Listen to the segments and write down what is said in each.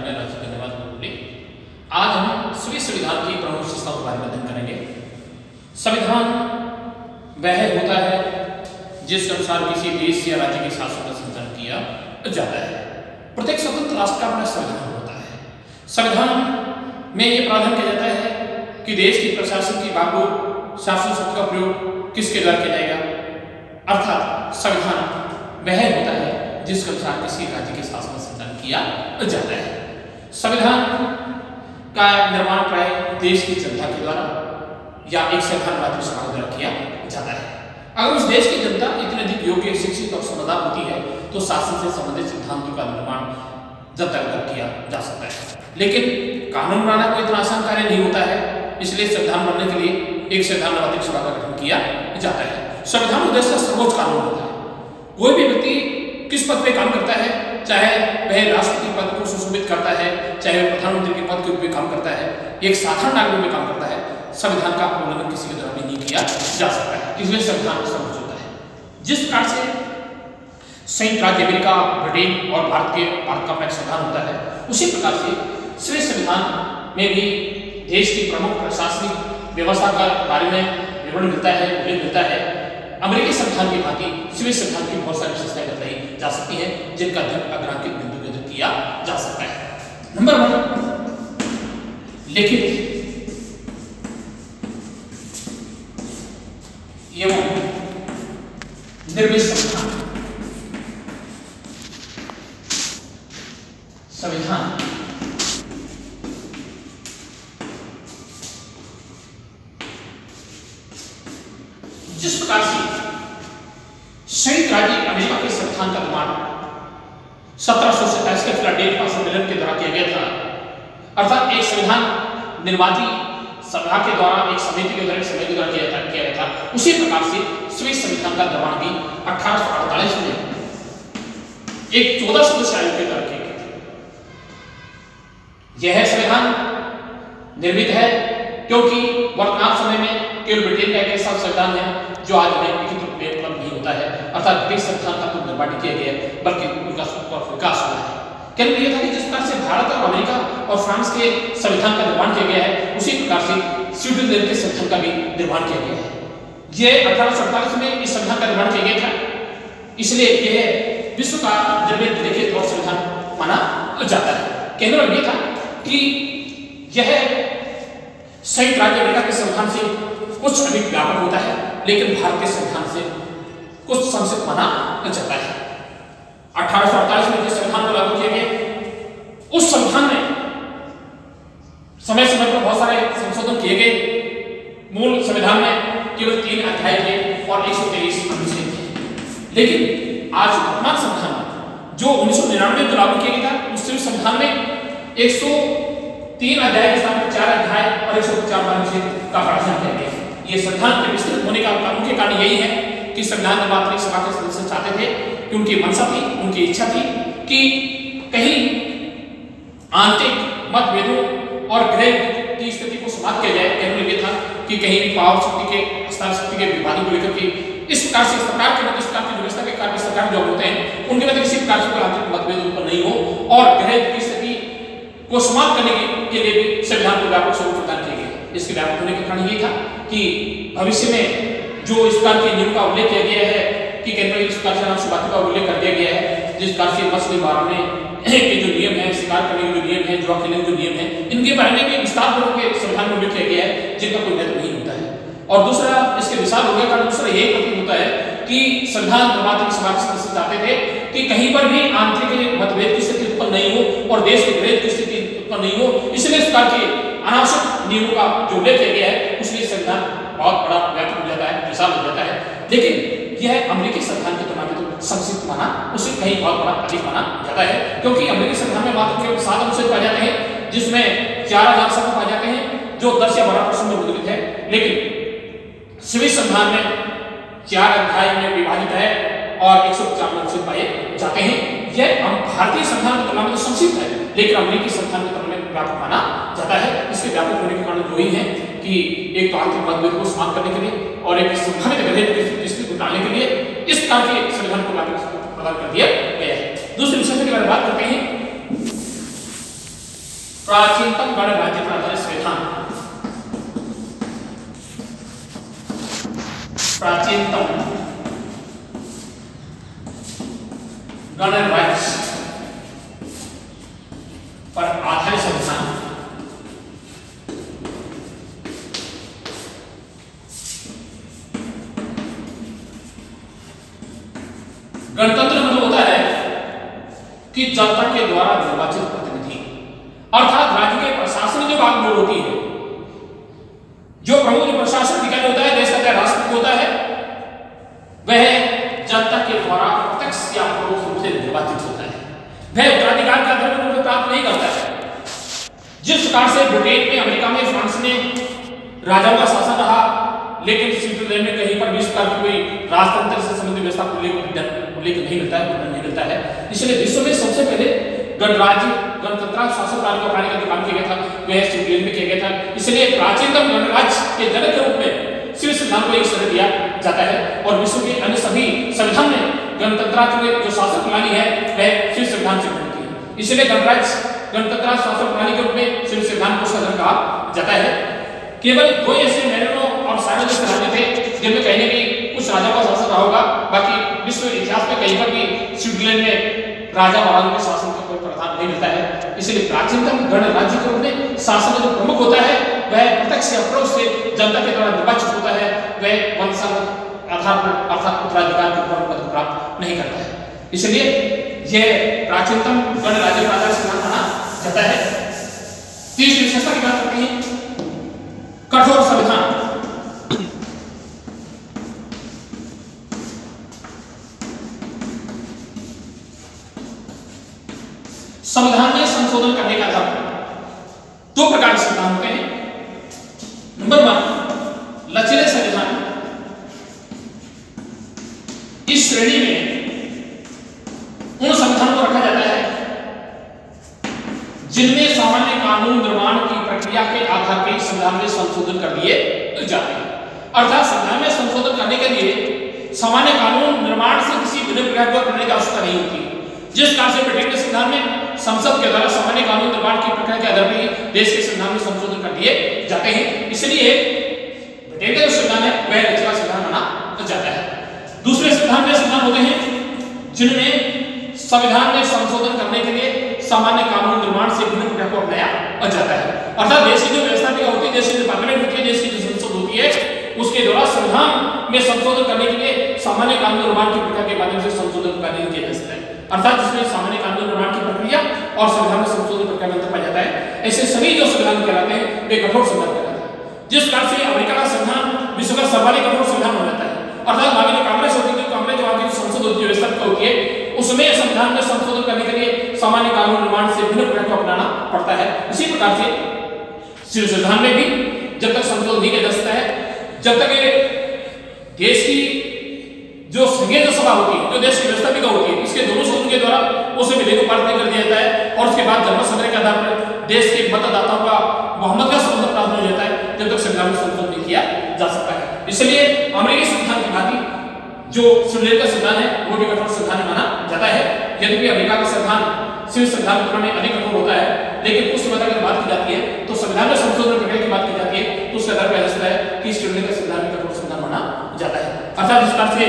अन्य राज्य धन्यवाद बोले। आज हम स्वीय संविधान की प्रमुख विशेषताओं के बारे में अध्ययन करेंगे। संविधान वह होता है जिसके अनुसार किसी देश या राज्य के शासन का संचालन किया जाता है। प्रत्येक स्वतंत्र राष्ट्र का अपना संविधान होता है। संविधान में यह प्रावधान किया जाता है कि देश की प्रशासन की भाग को शासन शब्द का प्रयोग किसके द्वारा किया जाएगा, अर्थात संविधान वह होता है जिसके अनुसार किसी राज्य के शासन का संचालन किया जाता है। संविधान का निर्माण प्राय देश की जनता के द्वारा या एक संविधान सभा द्वारा किया जाता है। अगर उस देश की जनता इतनी अधिक योग्य, शिक्षित और समझदार होती है तो शासन से संबंधित सिद्धांतों का निर्माण जनता द्वारा किया जा सकता है। लेकिन कानून बनाना कोई इतना आसान कार्य नहीं होता है, इसलिए संविधान बनने के लिए एक संविधान सभा का गठन किया जाता है। संविधान देश का सर्वोच्च कानून होता है। कोई भी व्यक्ति किस पद पे काम करता है, चाहे वह राष्ट्रपति पद को सुशोभित करता है, चाहे वह प्रधानमंत्री के पद के ऊपर काम करता है, एक साधारण नागरिक में काम करता है, संविधान का उल्लंघन किसी के द्वारा भी नहीं किया जा सकता है। इसलिए संविधान सर्वोच्च होता है। जिस प्रकार से संयुक्त राज्य अमेरिका, ब्रिटेन और भारत का अपना संविधान होता है, उसी प्रकार से स्वीय संविधान में भी देश की प्रमुख प्रशासनिक व्यवस्था का बारे में विवरण मिलता है, उल्लेख मिलता है। अमेरिकी संविधान की भांति स्वीय संविधान की बहुत सारी विशेषताएं बताई जा सकती है, जिनका अध्ययन अग्रांकित बिंदु के अंदर किया जा सकता है। नंबर 1, लिखित एवं निर्मित संविधान। संविधान जिस प्रकार से संयुक्त राज्य अमेरिका के संविधान का निर्माण 1727 के फिलाडेल्फिया सम्मेलन के द्वारा किया गया था, अर्थात एक संविधान निर्माती सभा के द्वारा, एक समिति के द्वारा, एक समिति के द्वारा किया गया था, उसी प्रकार से स्वीय संविधान का निर्माण भी 1848 में एक 14 सदस्य आयोग के द्वारा किया गया था। यह संविधान निर्मित है क्योंकि वर्तमान समय में केवल ब्रिटेन का एक ऐसा संविधान है जो आज हमें लिखित रूप में उपलब्ध नहीं होता है, अर्थात ब्रिटिश संविधान का तो निर्माण नहीं किया गया है, बल्कि उनका विकास हुआ है। कहना यह था कि जिस प्रकार से भारत और अमेरिका और फ्रांस के संविधान का निर्माण किया गया है, उसी प्रकार से स्विट्जरलैंड के संविधान का भी निर्माण किया गया है। यह 1848 में इस संविधान का निर्माण किया गया था, इसलिए यह विश्व का निर्मित लिखित और संविधान माना जाता है। कहने वाला यह था कि यह संयुक्त राज्य अमेरिका के संविधान से कुछ अधिक व्यापक होता है, लेकिन भारत के संविधान से कुछ संक्षिप्त माना जाता है। 1848 में जिस संविधान को लागू किया गया, उस संविधान में समय समय पर बहुत सारे संशोधन किए गए। मूल संविधान में केवल 3 अध्याय थे और 123 अनुच्छेद थे, लेकिन आज वर्तमान संविधान जो 1999 में लागू किया गया था, उस संविधान में 103 अध्याय के साथ 4 अध्याय और 150 अनुच्छेद का प्रावधान किया गया। ये संविधान के विस्तृत होने का मुख्य कारण यही है कि संविधान निर्मात्री सभा के सदस्य चाहते थे कि उनकी मंशा थी, उनकी इच्छा थी कि कहीं आंतरिक मतभेदों और ग्रह की स्थिति को समाप्त किया जाए। कहने ये था कि कहीं भी पावर शक्ति के, स्थान शक्ति के विवादों को लेकर के इस प्रकार से सरकार के मध्य, सरकार की व्यवस्था के कार्य सरकार जो होते हैं उनके मध्य किसी प्रकार से आंतरिक मतभेद उत्पन्न नहीं हो और ग्रह की स्थिति को समाप्त करने के लिए भी संविधान को व्यापक स्वरूप प्रदान किया गया। इसके व्यापक होने का कारण ये था कि भविष्य में जो इस प्रकार के नियम का उल्लेख किया गया है कि केंद्र इस प्रकार से नाम बातों का उल्लेख कर दिया गया है, जिस प्रकार से मछली मारने के जो नियम है, शिकार करने के जो नियम है, जुआ खेलने के जो नियम है, इनके बारे में भी विस्तारपूर्वक के संविधान में उल्लेख किया गया है, जिनका कोई महत्व नहीं होता है। और दूसरा, इसके विशाल होने का दूसरा यही प्रतीत होता है कि संविधान निर्माता की सभा के सदस्य चाहते थे कि कहीं पर भी आंतरिक मतभेद की स्थिति उत्पन्न नहीं हो और देश के ग्रह की स्थिति उत्पन्न नहीं हो, इसलिए इस प्रकार के अनावश्यक नियमों का जो उल्लेख किया गया है, उसलिए संविधान बहुत बड़ा व्यापक हो जाता है, विशाल हो जाता है। लेकिन यह अमेरिकी संविधान की तुलना में तो संक्षिप्त माना, उसे कहीं बहुत बड़ा अधिक माना जाता है, क्योंकि अमेरिकी संविधान में मात्र केवल 7 अनुच्छेद पाए जाते हैं, जिसमें 4000 शब्द पाए जाते हैं, जो 10 या 12% में मुद्रित है। लेकिन स्वीय संविधान में 4 अध्याय में विभाजित है और 150 अनुच्छेद पाए जाते हैं। यह भारतीय संविधान की तुलना में तो संक्षिप्त है, लेकिन अमेरिकी संविधान की तुलना में व्यापक माना जाता है। इसके व्यापक होने के कारण जो ही है कि एक तो आंतरिक मतभेद को समाप्त करने के लिए और एक संभावित ग्रह की स्थिति को टालने के लिए इस प्रकार के संविधान को लागू प्रदान कर दिया गया है। दूसरे विषय के बारे में बात करते हैं। प्राचीनतम गणराज्य पर आधारित संविधान, प्राचीनतम गणराज्य पर आधारित संविधान। गणतंत्र मतलब होता है कि जनता के द्वारा निर्वाचित प्रतिनिधि, अर्थात राज्य के प्रशासन जो भाग में होती है, जो प्रमुख प्रशासन अधिकारी होता है, देश का राष्ट्रपति होता है, वह जनता के द्वारा प्रत्यक्ष या परोक्ष रूप से निर्वाचित होता है। वह उत्तराधिकार का आधार पर प्राप्त नहीं करता है। जिस प्रकार से ब्रिटेन में, अमेरिका में, फ्रांस में राजाओं का शासन रहा, लेकिन स्विट्जरलैंड में कहीं पर भी इस प्रकार की कोई राजतंत्र से संबंधित व्यवस्था को उल्लेख नहीं मिलता है, नहीं मिलता है। इसलिए विश्व में सबसे पहले गणराज्य, गणतंत्र शासन प्रणाली को अपनाने का काम किया गया था, वह स्विट्जरलैंड में किया गया था। इसलिए प्राचीनतम गणराज्य के जनक के रूप में स्विस संविधान को एक श्रेय दिया जाता है और विश्व के अन्य सभी संविधान में गणतंत्र की जो शासन प्रणाली है वह स्विस संविधान से बनती है। इसलिए गणराज्य, गणतंत्र शासन प्रणाली के रूप में स्विस संविधान को संविधान कहा जाता है। केवल दो ऐसे मेरिनो और साइनो जैसे राज्य थे जिनमें कहीं न कहीं कुछ राजाओं का शासन रहा होगा, बाकी विश्व इतिहास में कहीं पर भी स्विट्जरलैंड में राजा महाराजों के शासन का कोई प्रावधान नहीं मिलता है। इसलिए प्राचीनतम गणराज्य के रूप में शासन जो प्रमुख होता है वह प्रत्यक्ष या परोक्ष से जनता के द्वारा निर्वाचित होता है, वह वंशागत आधार पर अर्थात उत्तराधिकार के पद को प्राप्त नहीं करता है। इसलिए यह प्राचीनतम गणराज्य का संविधान माना जाता है। तीसरी विशेषता की बात करते हैं, कठोर संविधान। संविधान में संशोधन करने का आधार दो प्रकार के संविधान होते हैं। नंबर 1 लचीले संविधान। इस श्रेणी में उन संविधानों को रखा जाता है जिनमें सामान्य कानून निर्माण की प्रक्रिया के आधार पर संविधान में संशोधन कर दिए जाते हैं। अर्थात संविधान में संशोधन करने के लिए सामान्य कानून निर्माण से किसी विधि प्रक्रिया को करने की आवश्यकता नहीं होती। जिस कारण से ब्रिटेन के संविधान में संसद के द्वारा सामान्य कानून निर्माण की प्रक्रिया के आधार पर देश के संविधान में संशोधन कर दिए जाते हैं। इसलिए ब्रिटेन का जो संविधान है वह लचीला संविधान माना जाता है। दूसरे संविधान में संविधान होते हैं जिनमें संविधान में संशोधन करने के लिए सामान्य कानून निर्माण से भिन्न प्रक्रिया को अपनाया जाता है। अर्थात देश की जो व्यवस्था होती है, देश की जो पार्लियामेंट होती है, देश की जो संसद होती है, उसके द्वारा संविधान में संशोधन करने के लिए सामान्य कानून निर्माण की प्रक्रिया के माध्यम से संशोधन कार्य किया जा सकता है। अर्थात जिसमें सामान्य कानून निर्माण की प्रक्रिया और संविधान में संशोधन प्रक्रिया में अंतर पाया जाता है, ऐसे सभी जो संविधान कहलाते हैं वे कठोर संविधान कहलाते हैं। जिस कारण से अमेरिका का संविधान विश्व का सर्वाधिक कठोर संविधान हो जाता है। अर्थात वहां की कांग्रेस होती है, कांग्रेस वहां की संसद होती है, व्यवस्था होती है, उसमें संविधान में संशोधन करने के लिए सामान्य कानून निर्माण से भिन्न प्रक्रिया को अपनाना पड़ता है। इसी प्रकार से संविधान में भी जब तक संशोधन नहीं किया जा सकता है, जब तक देश की जो संघीय सभा होती है, जो देश की व्यवस्थापिका होती है, इसके दोनों सदनों के द्वारा उसे विधेयक को पारित कर दिया जाता है और उसके बाद जनमत के आधार पर देश के मतदाताओं का बहुमत का समर्थन प्राप्त हो जाता है, जब तक संविधान में संशोधन नहीं किया जा सकता है। इसलिए अमेरिकी संविधान की भांति जो स्विट्जरलैंड का संविधान है वो भी कठोर संविधान माना जाता है। यद्यपि अमेरिका का संविधान स्विस संविधान की तुलना में अधिक कठोर होता है, लेकिन कुछ समय अगर बात की जाती है तो संविधान में संशोधन प्रक्रिया की बात की जाती है तो उसके आधार पर ऐसा है कि स्विट्जरलैंड का संविधान भी कठोर संविधान माना जाता है। अर्थात इस प्रकार से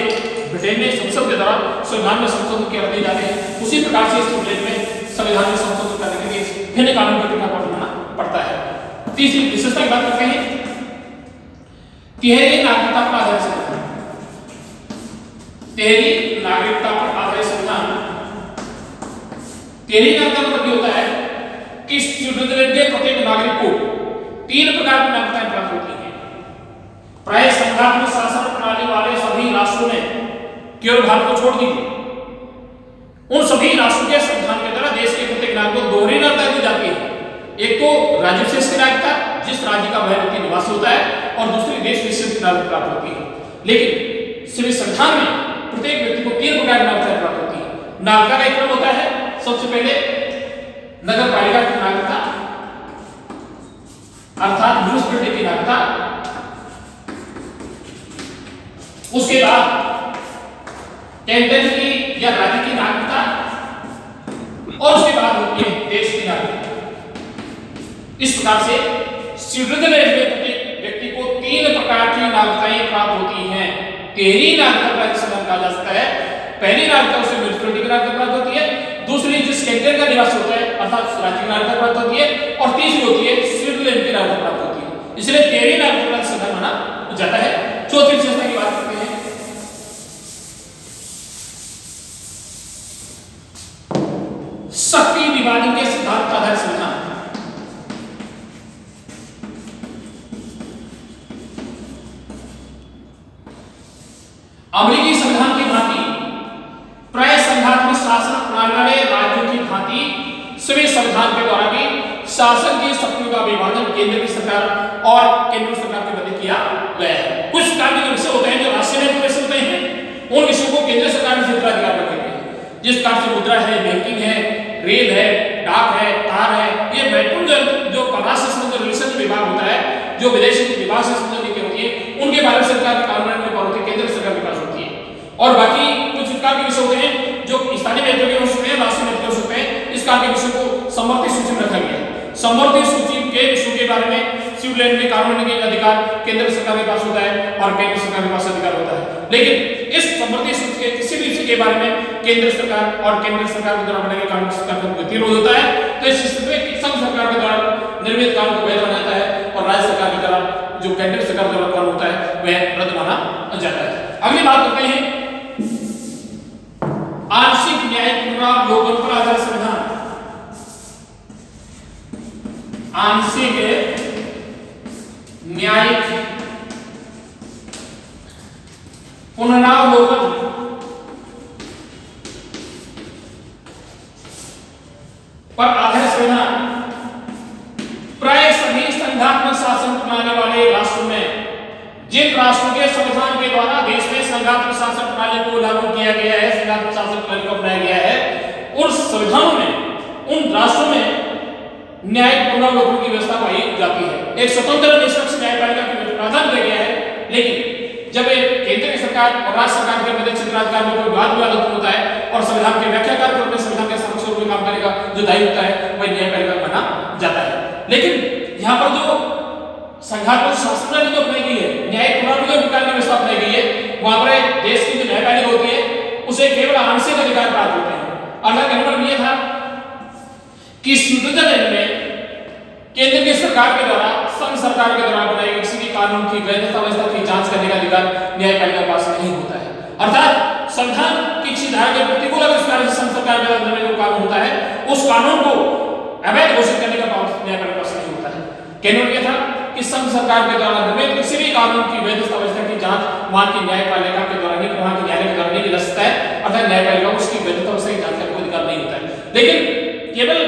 ब्रिटेन में संसद के द्वारा संविधान में संशोधन किए जाते हैं, उसी प्रकार से स्विट्जरलैंड में संविधान में संशोधन करने के लिए भिन्न कानून की प्रक्रिया को अपनाना पड़ता है। तीसरी विशेषता की बात करते हैं, तिहरी नागरिकता पर आधारित संविधान। तिहरी नागरिकता पर आधारित संविधान। तिहरी नागरिकता मतलब ये होता है कि स्विट्जरलैंड के प्रत्येक नागरिक को 3 प्रकार की नागरिकताएं प्राप्त होती हैं। प्राय संघात्मक शासन प्रणाली वाले सभी राष्ट्रों ने केवल भारत को छोड़ दीजिए, उन सभी राष्ट्रों के संविधान के द्वारा देश के प्रत्येक नागरिक को दोहरी नागरिकता दी जाती है। एक तो राज्य विशेष की नागरिकता, जिस राज्य का वह व्यक्ति निवासी होता है, और दूसरी देश विशेष की नागरिकता प्राप्त होती है। लेकिन स्विस संविधान में प्रत्येक व्यक्ति को 3 प्रकार की नागरिकता प्राप्त होती है। नागरिकता का एक क्रम होता है, सबसे पहले नगर पालिका की नागरिकता अर्थात म्युनिसिपैलिटी की नागरिकता, उसके बाद कैंटन की या राज्य की नागरिकता और उसके बाद होती है देश की नागरिकता। इस प्रकार से स्विट्जरलैंड में प्रत्येक व्यक्ति को 3 प्रकार की नागरिकताएं प्राप्त होती हैं। 13 नागरिकता संविधान कहा जा सकता है। पहली नागरिकता उसे म्यूनिसिपैलिटी की नागरिकता प्राप्त होती है, दूसरी जिस कैंटन का निवासी होता है अर्थात राज्य की नागरिकता प्राप्त होती है, और तीसरी होती है स्विट्जरलैंड की नागरिकता प्राप्त होती है। इसलिए 13 नागरिकता संविधान माना जाता है। चौथी विशेषता की बात करते हैं। शक्ति विभाजन के सिद्धांत पर आधारित संविधान। अमेरिकी संविधान की भांति प्राय संघात्मक शासन प्रणाली वाले राज्यों की भांति सभी संविधान के द्वारा भी शासन की शक्तियों का विभाजन केंद्र की सरकार और केंद्र सरकार के मध्य किया गया है। कुछ कार्य के विषय होते हैं जो राष्ट्रीय महत्व के होते हैं, उन विषयों को केंद्र सरकार में क्षेत्राधिकार रखते हैं। जिस प्रकार से मुद्रा है, बैंकिंग है, रेल है, डाक है, तार है, ये महत्वपूर्ण जो परराष्ट्र संबंध रिलेशन विभाग होता है, जो विदेशी विभाग से संबंधित होती है, उनके बारे में सरकार के कानून में पावर होती है, केंद्र सरकार के पास होती है। और बाकी कुछ प्रकार के विषय होते हैं जो स्थानीय महत्व के हो सकते हैं, राष्ट्रीय महत्व के हो सकते हैं। इस कार्य के विषयों को समवर्ती सूची में रखा गया है। समवर्ती सूची के विषयों के बारे में स्विट्जरलैंड में कानून के अधिकार केंद्र सरकार के पास होता है और केंद्र सरकार के पास अधिकार होता है। लेकिन इस समवर्ती सूची के किसी भी विषय के बारे में केंद्र सरकार और केंद्र सरकार के द्वारा बनाए गए कानून सरकार का गतिरोध होता है। तो इस स्थिति में संघ सरकार के द्वारा निर्मित कानून को वैध माना जाता है और राज्य सरकार के द्वारा जो केंद्र सरकार द्वारा कानून होता है वह रद्द माना जाता है। अगली बात करते हैं आंशिक न्यायिक पुनरावलोकन पर आधारित संविधान। आंशिक न्यायिक पुनरावलोकन पर आधारित संविधान प्राय सभी संघात्मक शासन प्रणाली वाले राष्ट्रों में जिन राष्ट्रों के संविधान के द्वारा देश में संघात्मक शासन प्रणाली को लागू किया गया है, संघात्मक शासन प्रणाली को अपनाया गया है, उन संविधानों में उन राष्ट्रों में न्यायिक पुनरावलोकन की व्यवस्था पाई जाती है। एक स्वतंत्र निष्पक्ष न्यायपालिका की प्रावधान किया गया है। लेकिन जब केंद्र की सरकार और राज्य सरकार के मध्य क्षेत्राधिकार में कोई वाद विवाद उत्पन्न होता है और संविधान के व्याख्याकार को अपने संविधान के समक्ष रूप में काम करने का जो दायित्व होता है वह न्यायपालिका माना जाता है। लेकिन यहाँ पर जो संघात्मक शासन प्रणाली जो अपनाई गई है, न्यायिक पुनरावलोकन प्रकार की व्यवस्था अपनाई गई है, वहां पर देश की जो न्यायपालिका होती है उसे केवल आंशिक अधिकार प्राप्त होते हैं। अगला कहना यह था कि स्विट्जरलैंड में केंद्र की सरकार के द्वारा संघ सरकार के द्वारा बनाए गए किसी भी कानून की वैधता अवस्था की जांच करने का अधिकार न्यायपालिका के पास नहीं होता है। अर्थात संविधान की किसी धारा के प्रतिकूल अगर संघ सरकार के द्वारा जो कानून होता है उस कानून को अवैध घोषित करने का पावर न्यायपालिका के पास नहीं होता है। कहना यह था कि संघ सरकार के द्वारा निर्मित किसी भी कानून की वैधता अवस्था की जांच वहां की न्यायपालिका के द्वारा नहीं, वहां के न्यायालय के द्वारा नहीं कर सकता है। अर्थात न्यायपालिका उसकी वैधता अवस्था की जांच का कोई अधिकार नहीं होता है। लेकिन केवल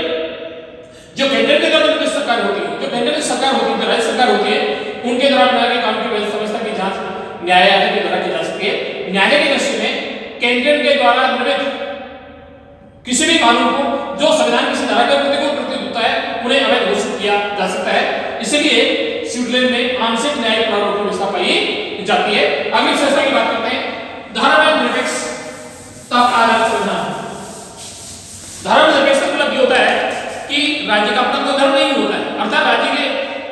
जो केंद्र के द्वारा निर्मित सरकार होती है, जो केंद्र की सरकार होती है, राज्य सरकार होती है, उनके द्वारा बनाए गए कानून की वैधता अवस्था की जांच न्यायालय के द्वारा की जा सकती है। न्यायालय की दृष्टि में केंद्र के द्वारा निर्मित किसी भी कानून को जो संविधान किसी धारा के प्रतिकूल प्रतीत होता है उन्हें अवैध घोषित किया जा सकता है। इसलिए स्विट्जरलैंड में आंशिक न्यायिक पुनरावलोकन व्यवस्था पाई जाती है। अगली व्यवस्था की बात करते हैं धर्मनिरपेक्षता आधारित संविधान। धर्मनिरपेक्षता का मतलब ये होता है कि राज्य का अपना कोई धर्म नहीं होता है। अर्थात राज्य के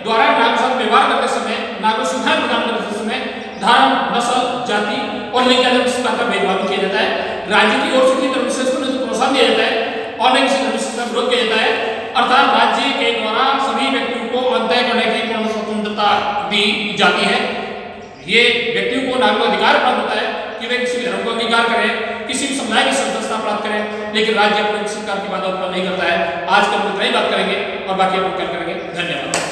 द्वारा नागरिक साथ व्यवहार करते समय, नागरिक सुविधाएं प्रदान करते समय धर्म, नस्ल, जाति और लिंग के आधार पर किसी प्रकार का भेदभाव किया जाता है। राज्य की ओर से किसी धर्म विशेष को न तो प्रोत्साहन दिया जाता है और न किसी धर्म विशेष का विरोध किया जाता है। अर्थात राज्य के द्वारा सभी व्यक्तियों को अंतः करने की पूर्ण स्वतंत्रता दी जाती है। ये व्यक्तियों को नागरिक अधिकार प्राप्त होता है कि वे किसी भी धर्म को अंगीकार करें, किसी भी समुदाय की सदस्यता प्राप्त करें, लेकिन राज्य अपने सरकार की बातों पर नहीं करता है। आज कल हम इतना ही बात करेंगे और बाकी अपन कल करेंगे। धन्यवाद।